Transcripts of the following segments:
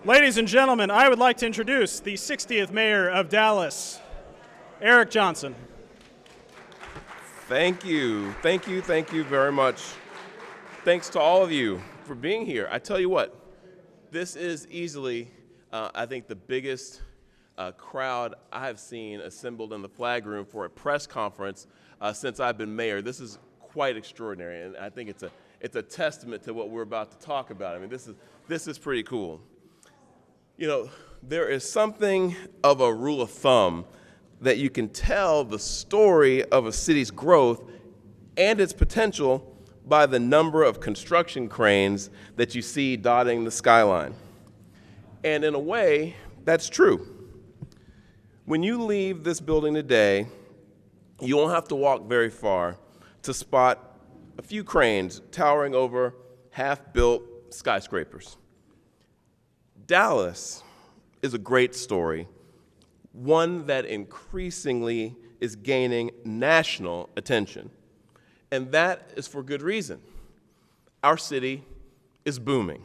Ladies and gentlemen, I would like to introduce the 60th mayor of Dallas, Eric Johnson. Thank you very much. Thanks to all of you for being here. I tell you what, this is easily, I think, the biggest crowd I have seen assembled in the flag room for a press conference since I've been mayor. This is quite extraordinary, and I think it's a testament to what we're about to talk about. I mean, this is pretty cool. You know, there is something of a rule of thumb that you can tell the story of a city's growth and its potential by the number of construction cranes that you see dotting the skyline. And in a way, that's true. When you leave this building today, you won't have to walk very far to spot a few cranes towering over half-built skyscrapers. Dallas is a great story, one that increasingly is gaining national attention. And that is for good reason. Our city is booming.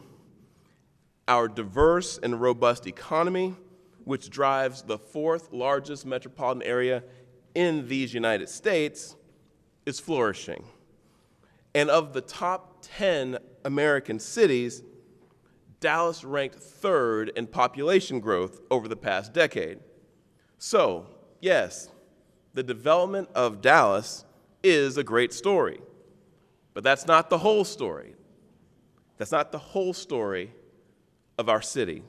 Our diverse and robust economy, which drives the fourth largest metropolitan area in these United States, is flourishing. And of the top 10 American cities, Dallas ranked third in population growth over the past decade. So, yes, the development of Dallas is a great story, but that's not the whole story. That's not the whole story of our city.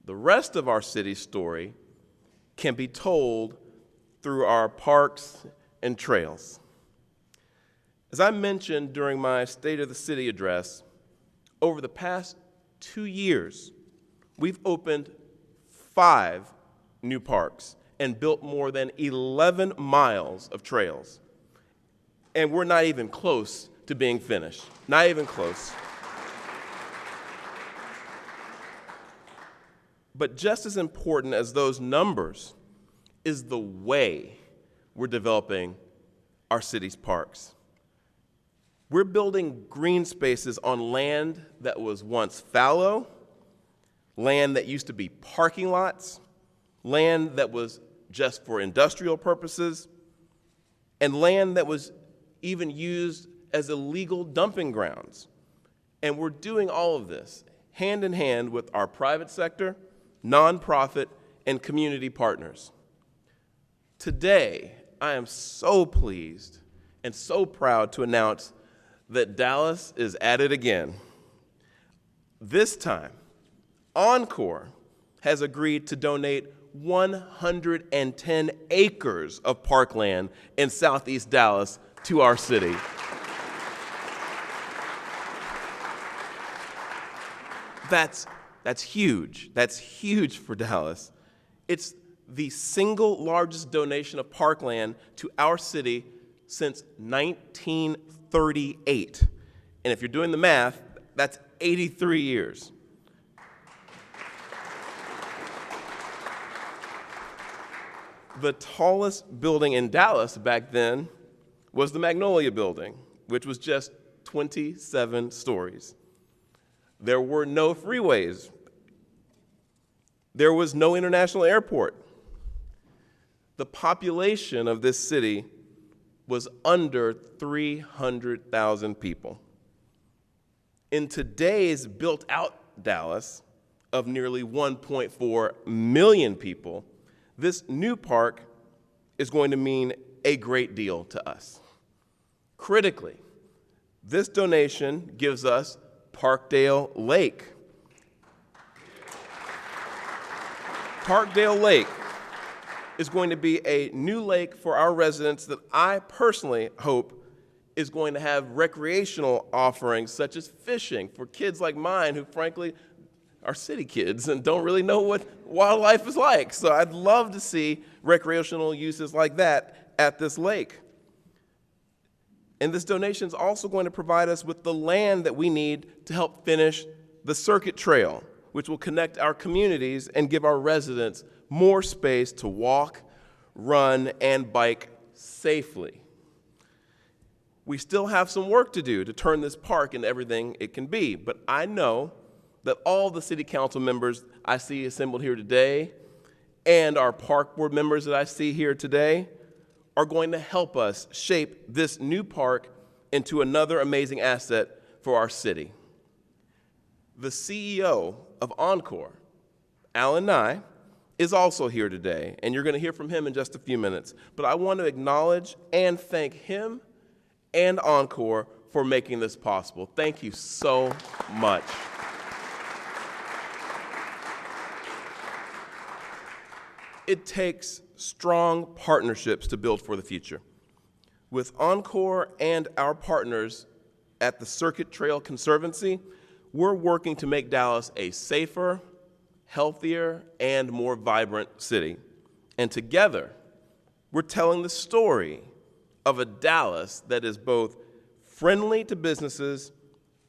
The rest of our city's story can be told through our parks and trails. As I mentioned during my State of the City address, over the past 2 years, we've opened 5 new parks and built more than 11 miles of trails. And we're not even close to being finished. Not even close. But just as important as those numbers is the way we're developing our city's parks. We're building green spaces on land that was once fallow, land that used to be parking lots, land that was just for industrial purposes, and land that was even used as illegal dumping grounds. And we're doing all of this hand in hand with our private sector, nonprofit, and community partners. Today, I am so pleased and so proud to announce that Dallas is at it again. This time, Encore has agreed to donate 110 acres of parkland in Southeast Dallas to our city. That's huge. That's huge for Dallas. It's the single largest donation of parkland to our city since 1938. And if you're doing the math, that's 83 years. The tallest building in Dallas back then was the Magnolia Building, which was just 27 stories. There were no freeways. There was no international airport. The population of this city was under 300,000 people. In today's built-out Dallas of nearly 1.4 million people, this new park is going to mean a great deal to us. Critically, this donation gives us Parkdale Lake. Parkdale Lake is going to be a new lake for our residents that I personally hope is going to have recreational offerings such as fishing for kids like mine who frankly are city kids and don't really know what wildlife is like. So I'd love to see recreational uses like that at this lake. And this donation is also going to provide us with the land that we need to help finish the Circuit Trail, which will connect our communities and give our residents more space to walk, run, and bike safely. We still have some work to do to turn this park into everything it can be, but I know that all the city council members I see assembled here today and our park board members that I see here today are going to help us shape this new park into another amazing asset for our city. The CEO of Encore, Alan Nye, is also here today, and you're going to hear from him in just a few minutes. But I want to acknowledge and thank him and Encore for making this possible. Thank you so much. It takes strong partnerships to build for the future. With Encore and our partners at the Circuit Trail Conservancy, we're working to make Dallas a safer, healthier, and more vibrant city. And together, we're telling the story of a Dallas that is both friendly to businesses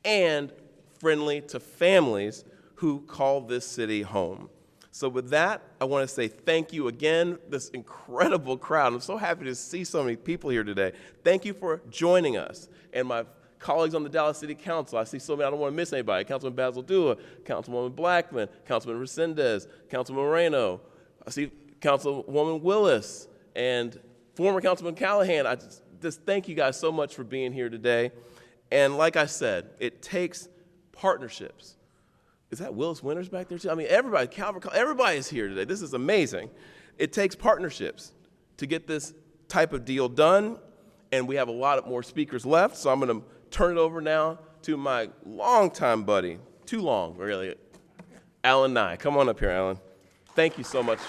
and friendly to families who call this city home. So with that, I want to say thank you again, this incredible crowd. I'm so happy to see so many people here today. Thank you for joining us. And my colleagues on the Dallas City Council, I see so many, I don't want to miss anybody. Councilman Basil Dua, Councilwoman Blackman, Councilman Resendez, Councilman Moreno. I see Councilwoman Willis and former Councilman Callahan. I just thank you guys so much for being here today. And like I said, it takes partnerships. Is that Willis Winters back there too? I mean, everybody, everybody is here today. This is amazing. It takes partnerships to get this type of deal done, and we have a lot more speakers left, so I'm going to turn it over now to my longtime buddy, too long, really, Alan Nye. Come on up here, Alan. Thank you so much.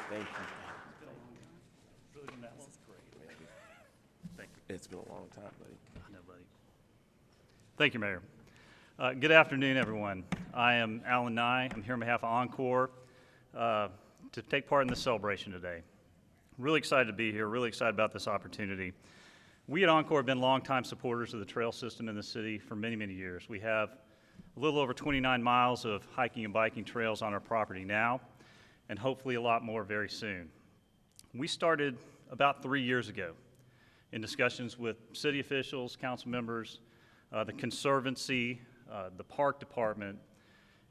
Thank you. It's been a long time, buddy. Thank you, Mayor. Good afternoon, everyone. I am Alan Nye. I'm here on behalf of Encore to take part in this celebration today. Really excited to be here, really excited about this opportunity. We at Encore have been longtime supporters of the trail system in the city for many, many years. We have a little over 29 miles of hiking and biking trails on our property now, and hopefully a lot more very soon. We started about 3 years ago in discussions with city officials, council members, the Conservancy, the Park Department,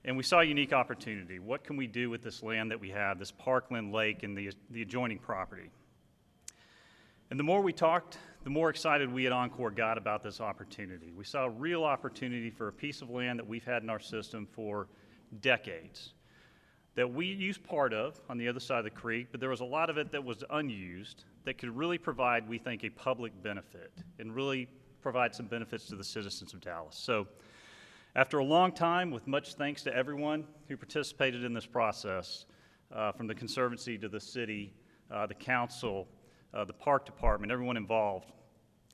and we saw a unique opportunity. What can we do with this land that we have, this Parkland Lake and the adjoining property? And the more we talked, the more excited we at Encore got about this opportunity. We saw a real opportunity for a piece of land that we've had in our system for decades, that we used part of on the other side of the creek, but there was a lot of it that was unused that could really provide, we think, a public benefit and really provide some benefits to the citizens of Dallas. So after a long time, with much thanks to everyone who participated in this process, from the Conservancy to the city, the council, the park department, everyone involved,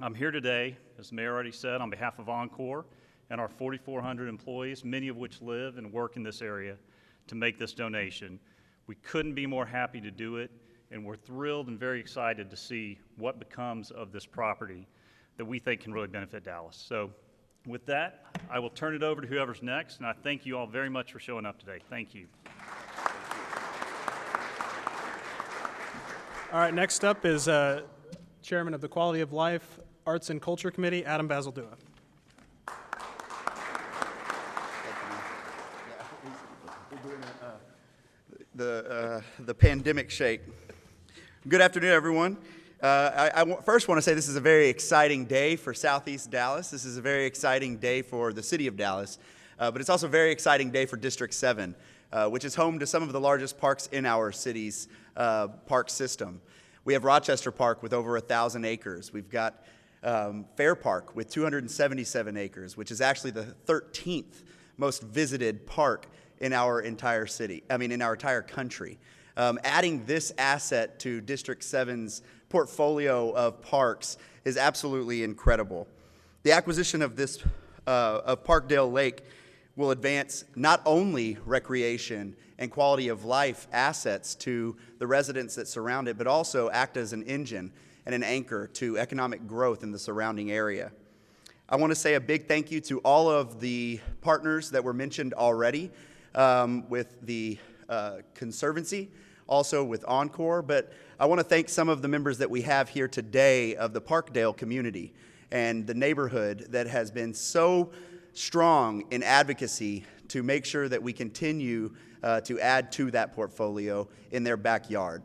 I'm here today, as the mayor already said, on behalf of Encore and our 4,400 employees, many of which live and work in this area, to make this donation. We couldn't be more happy to do it, and we're thrilled and very excited to see what becomes of this property that we think can really benefit Dallas. So with that, I will turn it over to whoever's next, and I thank you all very much for showing up today. Thank you. All right, next up is Chairman of the Quality of Life, Arts and Culture Committee, Adam Basildua. The pandemic shake. Good afternoon, everyone. I first want to say this is a very exciting day for Southeast Dallas. This is a very exciting day for the city of Dallas, but it's also a very exciting day for District 7, which is home to some of the largest parks in our city's park system. We have Rochester Park with over 1,000 acres. We've got Fair Park with 277 acres, which is actually the 13th most visited park in our entire city, in our entire country. Adding this asset to District 7's portfolio of parks is absolutely incredible. The acquisition of this of Parkdale Lake will advance not only recreation and quality of life assets to the residents that surround it, but also act as an engine and an anchor to economic growth in the surrounding area. I want to say a big thank you to all of the partners that were mentioned already, with the Conservancy, also with Encore, but I want to thank some of the members that we have here today of the Parkdale community. and the neighborhood that has been so strong in advocacy to make sure that we continue to add to that portfolio in their backyard.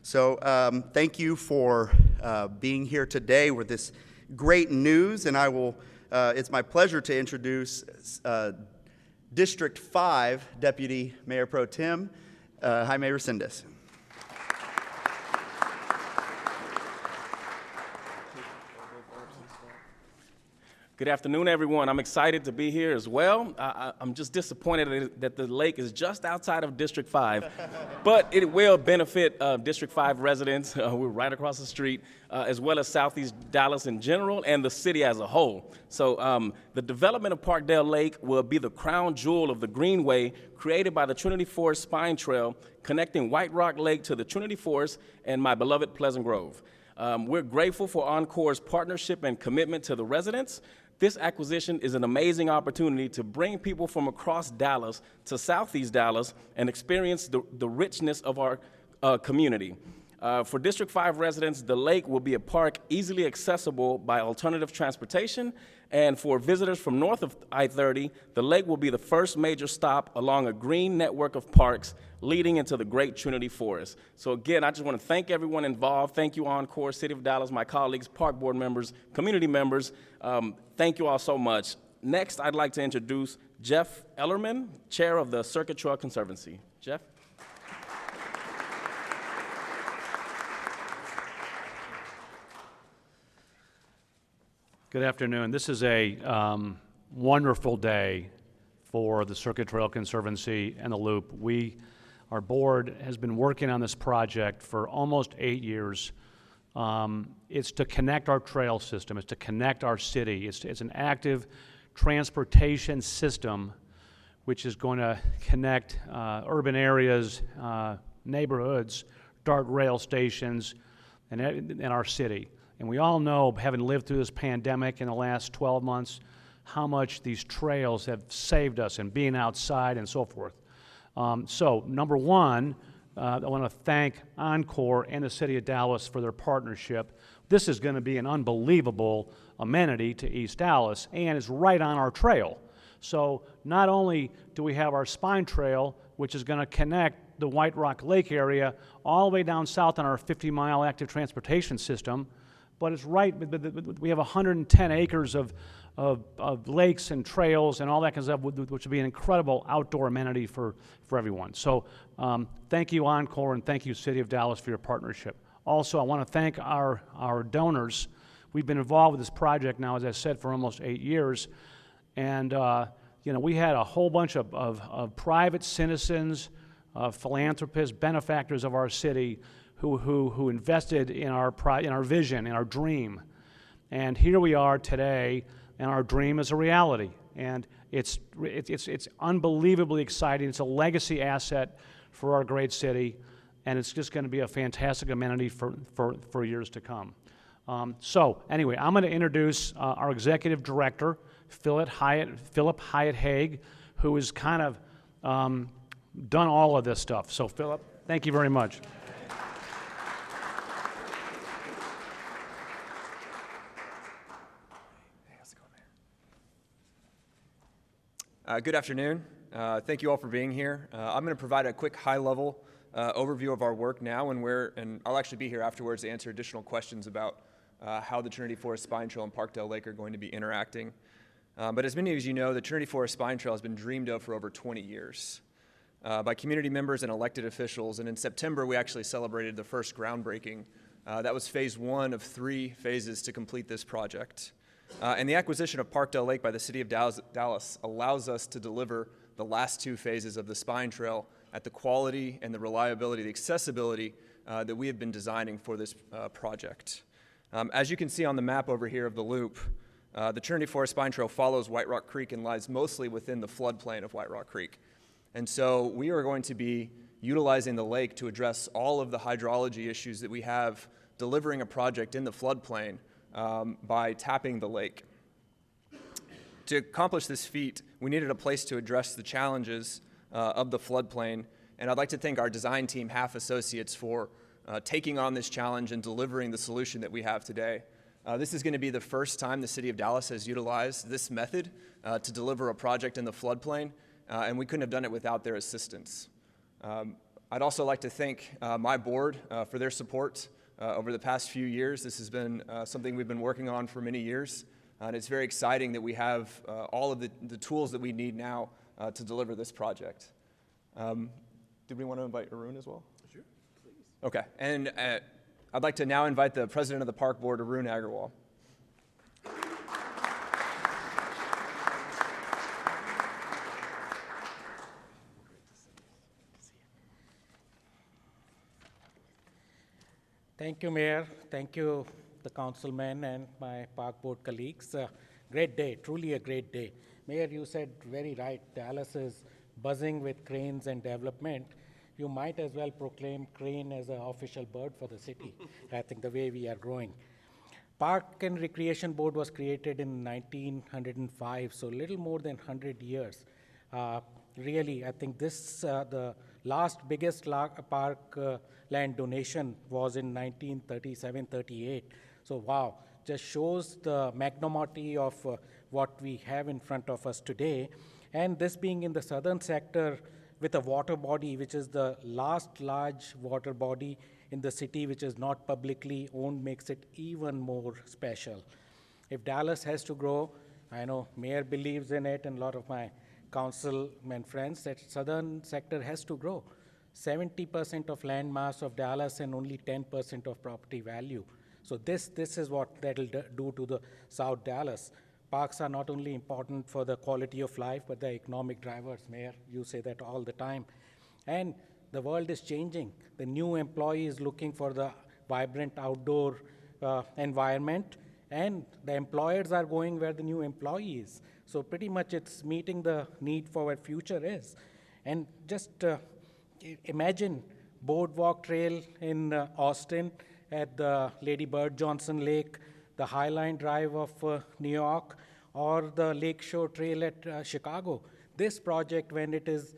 So thank you for being here today with this great news, and it's my pleasure to introduce District 5 Deputy Mayor Pro Tem, Jaime Resendez. Good afternoon, everyone. I'm excited to be here as well. I'm just disappointed that the lake is just outside of District 5, but it will benefit District 5 residents. We're right across the street, as well as Southeast Dallas in general and the city as a whole. So the development of Parkdale Lake will be the crown jewel of the greenway created by the Trinity Forest Spine Trail, connecting White Rock Lake to the Trinity Forest and my beloved Pleasant Grove. We're grateful for Encore's partnership and commitment to the residents. This acquisition is an amazing opportunity to bring people from across Dallas to Southeast Dallas and experience the richness of our community. For District 5 residents, the lake will be a park easily accessible by alternative transportation, and for visitors from north of I-30, the lake will be the first major stop along a green network of parks leading into the great Trinity Forest. So again, I just want to thank everyone involved. Thank you, Encore, City of Dallas, my colleagues, park board members, community members. Thank you all so much. Next, I'd like to introduce Jeff Ellerman, Chair of the Circuit Trail Conservancy. Jeff? Good afternoon. This is a wonderful day for the Circuit Trail Conservancy and the Loop. Our board has been working on this project for almost 8 years. It's to connect our trail system. It's to connect our city. It's an active transportation system which is going to connect urban areas, neighborhoods, DART rail stations, and our city. And we all know, having lived through this pandemic in the last 12 months, how much these trails have saved us and being outside and so forth. So, number one, I want to thank Encore and the City of Dallas for their partnership. This is going to be an unbelievable amenity to East Dallas, and it's right on our trail. So not only do we have our spine trail, which is going to connect the White Rock Lake area all the way down south on our 50-mile active transportation system, but it's right, we have 110 acres of lakes and trails and all that kind of stuff, which will be an incredible outdoor amenity for everyone. So thank you, Encore, and thank you, City of Dallas, for your partnership. Also, I want to thank our donors. We've been involved with this project now, as I said, for almost 8 years. And we had a whole bunch of private citizens, philanthropists, benefactors of our city who invested in our vision, in our dream. And here we are today, and our dream is a reality. And it's unbelievably exciting. It's a legacy asset for our great city, and it's just going to be a fantastic amenity for years to come. So anyway, I'm going to introduce our executive director, Philip Hyatt Haig, who has kind of done all of this stuff. So Philip, thank you very much. Good afternoon. Thank you all for being here. I'm going to provide a quick high-level overview of our work now, and I'll actually be here afterwards to answer additional questions about how the Trinity Forest Spine Trail and Parkdale Lake are going to be interacting. But as many of you know, the Trinity Forest Spine Trail has been dreamed of for over 20 years by community members and elected officials, and in September we actually celebrated the first groundbreaking. That was phase 1 of 3 phases to complete this project. And the acquisition of Parkdale Lake by the City of Dallas allows us to deliver the last 2 phases of the Spine Trail at the quality and the reliability, the accessibility that we have been designing for this project. As you can see on the map over here of the loop, the Trinity Forest Spine Trail follows White Rock Creek and lies mostly within the floodplain of White Rock Creek. And so we are going to be utilizing the lake to address all of the hydrology issues that we have delivering a project in the floodplain by tapping the lake. To accomplish this feat, we needed a place to address the challenges of the floodplain, and I'd like to thank our design team, Half Associates, for taking on this challenge and delivering the solution that we have today. This is going to be the first time the City of Dallas has utilized this method to deliver a project in the floodplain, and we couldn't have done it without their assistance. I'd also like to thank my board for their support over the past few years. This has been something we've been working on for many years, and it's very exciting that we have all of the tools that we need now to deliver this project. Did we want to invite Arun as well? Sure, please. Okay, and I'd like to now invite the president of the park board, Arun Agarwal. Thank you, Mayor. Thank you, the councilmen and my park board colleagues. Great day, truly a great day. Mayor, you said very right, Dallas is buzzing with cranes and development. You might as well proclaim crane as an official bird for the city, I think the way we are growing. Park and Recreation Board was created in 1905, so a little more than 100 years. Really, I think this, the last biggest park land donation was in 1937-38. So wow, just shows the magnanimity of what we have in front of us today. And this being in the southern sector with a water body, which is the last large water body in the city, which is not publicly owned, makes it even more special. If Dallas has to grow, I know Mayor believes in it and a lot of my councilmen friends, that southern sector has to grow. 70% of land mass of Dallas and only 10% of property value. So this is what that'll do to the South Dallas. Parks are not only important for the quality of life, but the economic drivers. Mayor, you say that all the time. And the world is changing. The new employee is looking for the vibrant outdoor environment, and the employers are going where the new employee is. So pretty much it's meeting the need for where future is. And just imagine Boardwalk Trail in Austin at the Lady Bird Johnson Lake, the Highline Drive of New York, or the Lakeshore Trail at Chicago. This project, when it is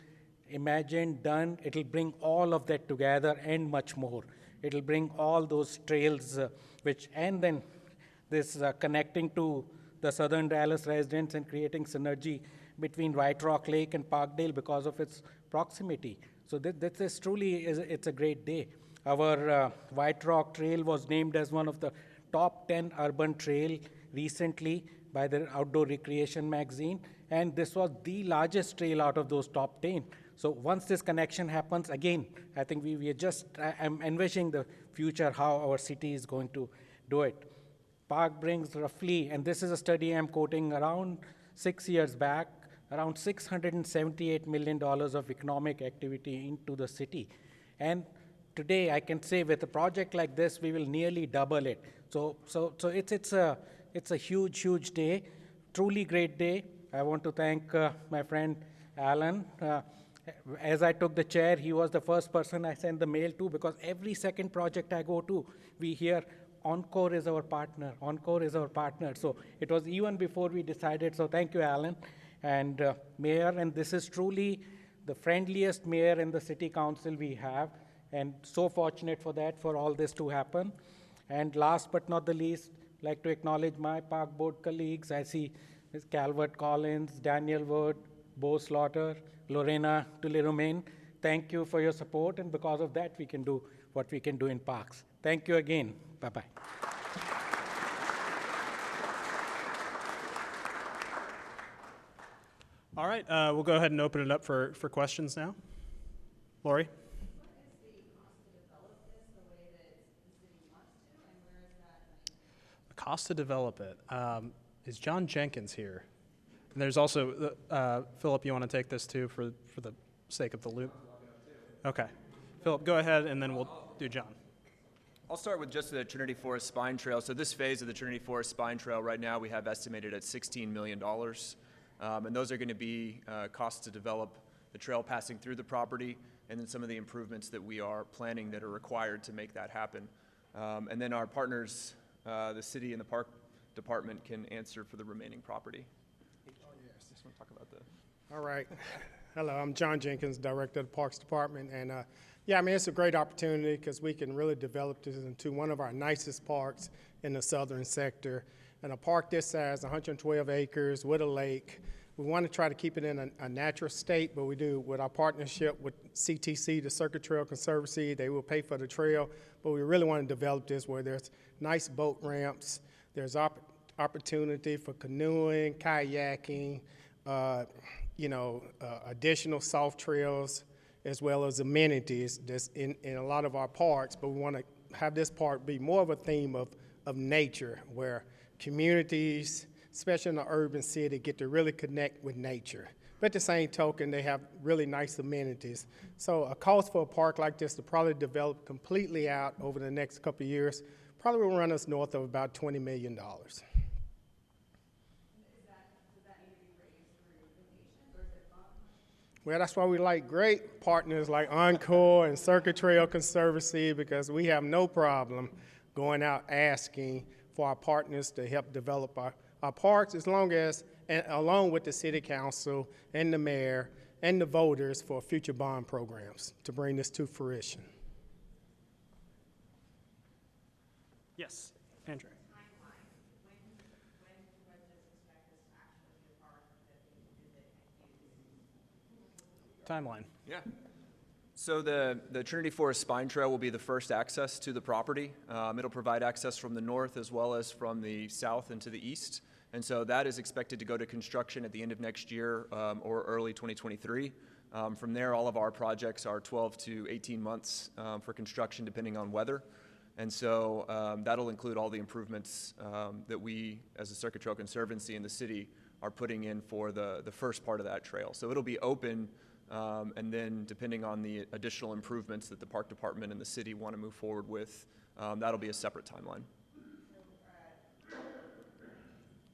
imagined, done, it'll bring all of that together and much more. It'll bring all those trails, and then this connecting to the southern Dallas residents and creating synergy between White Rock Lake and Parkdale because of its proximity. So this is truly, it's a great day. Our White Rock Trail was named as one of the top 10 urban trail recently by the Outdoor Recreation magazine, and this was the largest trail out of those top 10. So once this connection happens, again, I think we are just, I'm envisioning the future, how our city is going to do it. Park brings roughly, and this is a study I'm quoting, around 6 years back, around $678 million of economic activity into the city. And today, I can say with a project like this, we will nearly double it. So it's a huge day, truly great day. I want to thank my friend Alan. As I took the chair, he was the first person I sent the mail to, because every second project I go to, we hear Encore is our partner, Encore is our partner. So it was even before we decided. So thank you, Alan. And Mayor, and this is truly the friendliest mayor in the city council we have, and so fortunate for that, for all this to happen. And last but not the least, I'd like to acknowledge my park board colleagues. I see Ms. Calvert Collins, Daniel Wood, Bo Slaughter, Lorena Tully-Romain. Thank you for your support, and because of that, we can do what we can do in parks. Thank you again. Bye-bye. All right, we'll go ahead and open it up for questions now. Lori? The cost to develop it. Is John Jenkins here? And there's also, Philip, you want to take this too for the sake of the loop? Okay. Philip, go ahead, and then we'll do John. I'll start with just the Trinity Forest Spine Trail. So this phase of the Trinity Forest Spine Trail right now we have estimated at $16 million. And those are going to be costs to develop the trail passing through the property, and then some of the improvements that we are planning that are required to make that happen. And then our partners, the city and the park department, can answer for the remaining property. Just want to talk about the. All right. Hello, I'm John Jenkins, Director of the Parks Department. And yeah, I mean, it's a great opportunity because we can really develop this into one of our nicest parks in the southern sector. And a park this size, 112 acres with a lake. We want to try to keep it in a natural state, but we do with our partnership with CTC, the Circuit Trail Conservancy. They will pay for the trail, but we really want to develop this where there's nice boat ramps, there's opportunity for canoeing, kayaking, additional soft trails, as well as amenities that's in a lot of our parks. But we want to have this park be more of a theme of nature, where communities, especially in the urban city, get to really connect with nature. But at the same token, they have really nice amenities. So a cost for a park like this to probably develop completely out over the next couple of years probably will run us north of about $20 million. Well, that's why we like great partners like Encore and Circuit Trail Conservancy, because we have no problem going out asking for our partners to help develop our parks, as long as, and along with the city council and the mayor and the voters for future bond programs to bring this to fruition. Yes, Andrew. Timeline. Yeah. So the Trinity Forest Spine Trail will be the first access to the property. It'll provide access from the north as well as from the south and to the east. And so that is expected to go to construction at the end of next year or early 2023. From there, all of our projects are 12 to 18 months for construction, depending on weather. And so that'll include all the improvements that we, as a Circuit Trail Conservancy in the city, are putting in for the first part of that trail. So it'll be open, and then depending on the additional improvements that the Park Department and the city want to move forward with, that'll be a separate timeline.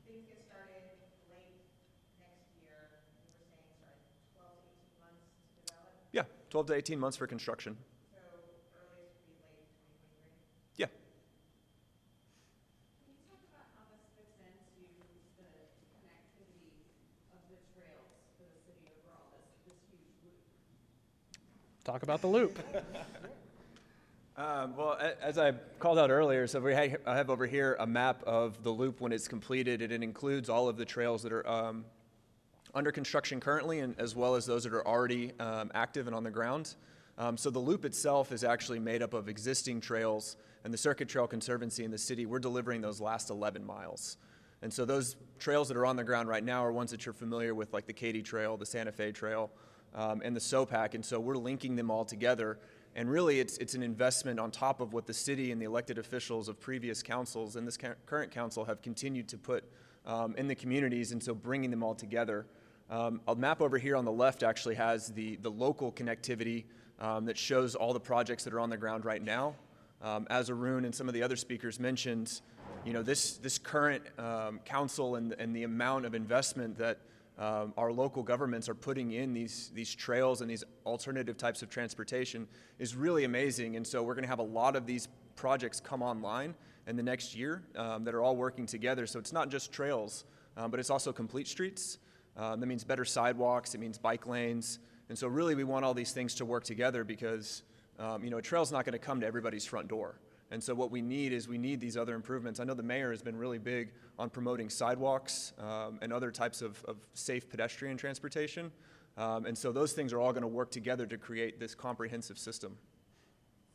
Things get started late next year. You were saying, sorry, 12 to 18 months to develop? Yeah, 12 to 18 months for construction. So earliest would be late 2023? Yeah. Can you talk about how this fits into the connectivity of the trails for the city overall, this huge loop? Talk about the loop. Well, as I called out earlier, so I have over here a map of the loop when it's completed, and it includes all of the trails that are under construction currently, and as well as those that are already active and on the ground. So the loop itself is actually made up of existing trails, and the Circuit Trail Conservancy in the city, we're delivering those last 11 miles. And so those trails that are on the ground right now are ones that you're familiar with, like the Katy Trail, the Santa Fe Trail, and the SOPAC, and so we're linking them all together. And really, it's an investment on top of what the city and the elected officials of previous councils and this current council have continued to put in the communities, and so bringing them all together. A map over here on the left actually has the local connectivity that shows all the projects that are on the ground right now. As Arun and some of the other speakers mentioned, you know, this current council and the amount of investment that our local governments are putting in these trails and these alternative types of transportation is really amazing. And so we're going to have a lot of these projects come online in the next year that are all working together. So it's not just trails, but it's also complete streets. That means better sidewalks. It means bike lanes. And so really we want all these things to work together because you know, a trail's not going to come to everybody's front door. And so what we need is these other improvements. I know the mayor has been really big on promoting sidewalks and other types of safe pedestrian transportation. And so those things are all going to work together to create this comprehensive system.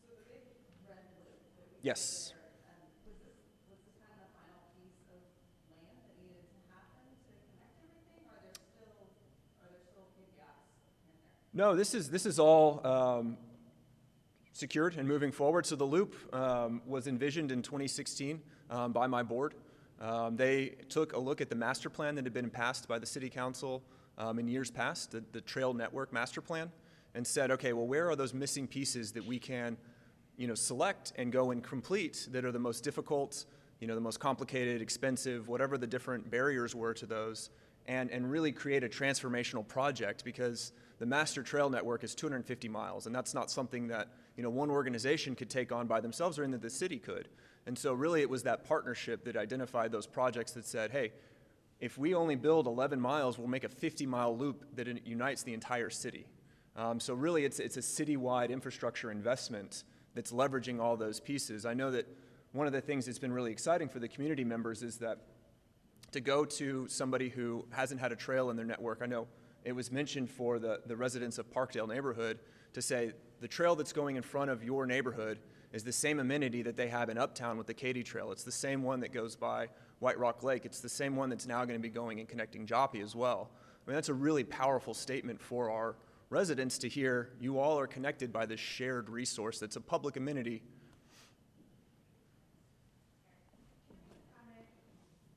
So the big red loop that we Yes. see there, was this kind of the final piece of land that needed to happen to connect everything? Are there still big gaps in there? No, this is all secured and moving forward. So the loop was envisioned in 2016 by my board. They took a look at the master plan that had been passed by the city council in years past, the trail network master plan, and said, okay, well, where are those missing pieces that we can, you know, select and go and complete that are the most difficult, you know, the most complicated, expensive, whatever the different barriers were to those, and really create a transformational project, because the master trail network is 250 miles, and that's not something that, you know, one organization could take on by themselves, or even that the city could. And so really it was that partnership that identified those projects that said, hey, If we only build 11 miles, we'll make a 50-mile loop that unites the entire city. So really, it's a citywide infrastructure investment that's leveraging all those pieces. I know that one of the things that's been really exciting for the community members is that to go to somebody who hasn't had a trail in their network, I know it was mentioned for the residents of Parkdale neighborhood to say the trail that's going in front of your neighborhood is the same amenity that they have in Uptown with the Katy Trail. It's the same one that goes by White Rock Lake. It's the same one that's now going to be going and connecting Joppy as well. I mean, that's a really powerful statement for our residents to hear you all are connected by this shared resource that's a public amenity.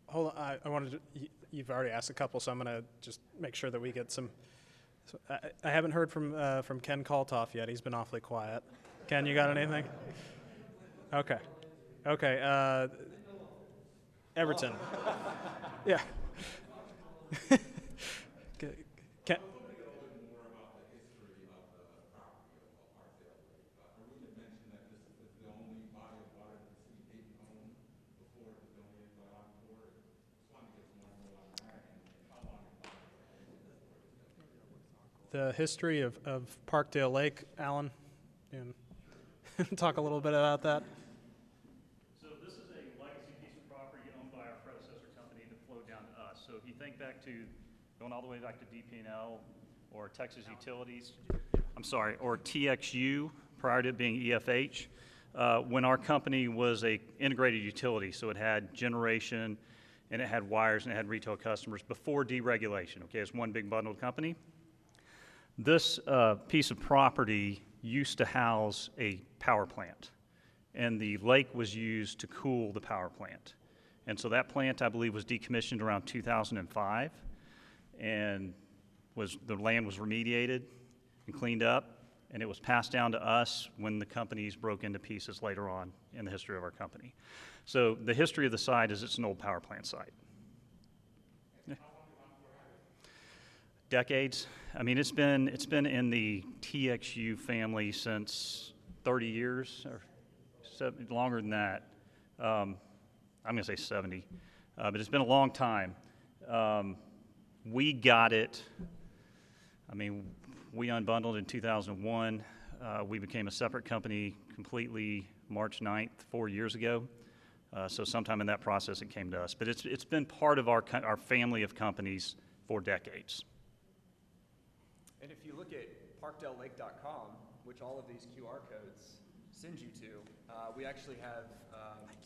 Hold on, I wanted to, you've already asked a couple, so I'm going to just make sure that we get some. So I haven't heard from Ken Kaltoff yet. He's been awfully quiet. Ken, you got anything? Okay. Okay. Everton. Yeah. Ken. The history of Parkdale Lake, Alan, and talk a little bit about that. So this is a legacy piece of property owned by our predecessor company that flowed down to us. So if you think back to going all the way back to DP&L or Texas Utilities, or TXU prior to it being EFH, when our company was a integrated utility, so it had generation and it had wires and it had retail customers before deregulation. Okay, it's one big bundled company. This piece of property used to house a power plant, and the lake was used to cool the power plant. And so that plant, I believe, was decommissioned around 2005, and the land was remediated and cleaned up, and it was passed down to us when the companies broke into pieces later on in the history of our company. So the history of the site is it's an old power plant site. Decades. I mean, it's been in the TXU family since 30 years, or longer than that. I'm going to say 70, but it's been a long time. We got it. I mean, we unbundled in 2001. We became a separate company completely March 9th, 4 years ago. So sometime in that process, it came to us. But it's been part of our family of companies for decades. And if you look at parkdalelake.com, which all of these QR codes send you to, we actually have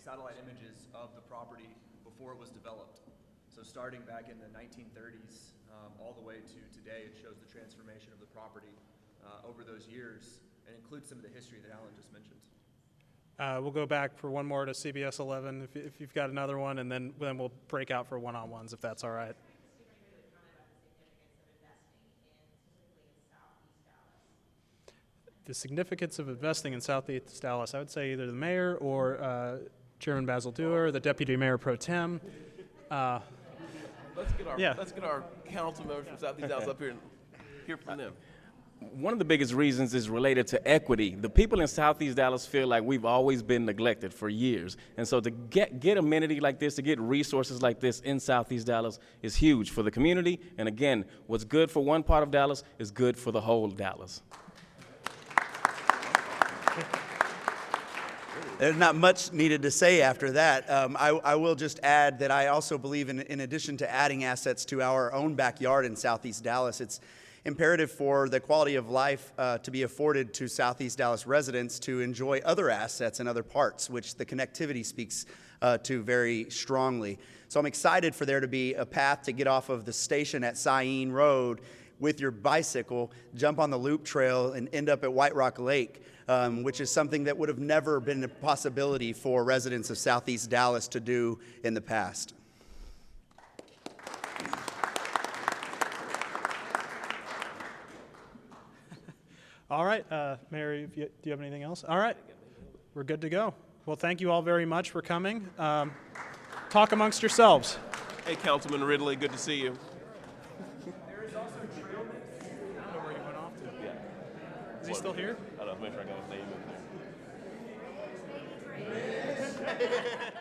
satellite images of the property before it was developed. So starting back in the 1930s all the way to today, it shows the transformation of the property over those years and includes some of the history that Alan just mentioned. We'll go back for one more to CBS 11 if you've got another one, and then we'll break out for one-on-ones if that's all right. The significance of investing in Southeast Dallas, I would say either the mayor or Chairman Basil Dewar, the Deputy Mayor Pro Tem. Let's get our council members from Southeast Dallas up here and hear from them. One of the biggest reasons is related to equity. The people in Southeast Dallas feel like we've always been neglected for years. And so to get amenity like this, to get resources like this in Southeast Dallas is huge for the community. And again, what's good for one part of Dallas is good for the whole Dallas. There's not much needed to say after that. I will just add that I also believe in addition to adding assets to our own backyard in Southeast Dallas, it's imperative for the quality of life to be afforded to Southeast Dallas residents to enjoy other assets in other parts, which the connectivity speaks to very strongly. So I'm excited for there to be a path to get off of the station at Syene Road with your bicycle, jump on the loop trail, and end up at White Rock Lake, which is something that would have never been a possibility for residents of Southeast Dallas to do in the past. All right, Mary, do you have anything else? All right, we're good to go. Well, thank you all very much for coming. Talk amongst yourselves. Hey, Councilman Ridley, good to see you. There is also trail mix. I don't know where he went off to. Yeah. Is he still here? I don't know, make sure I got his name in there.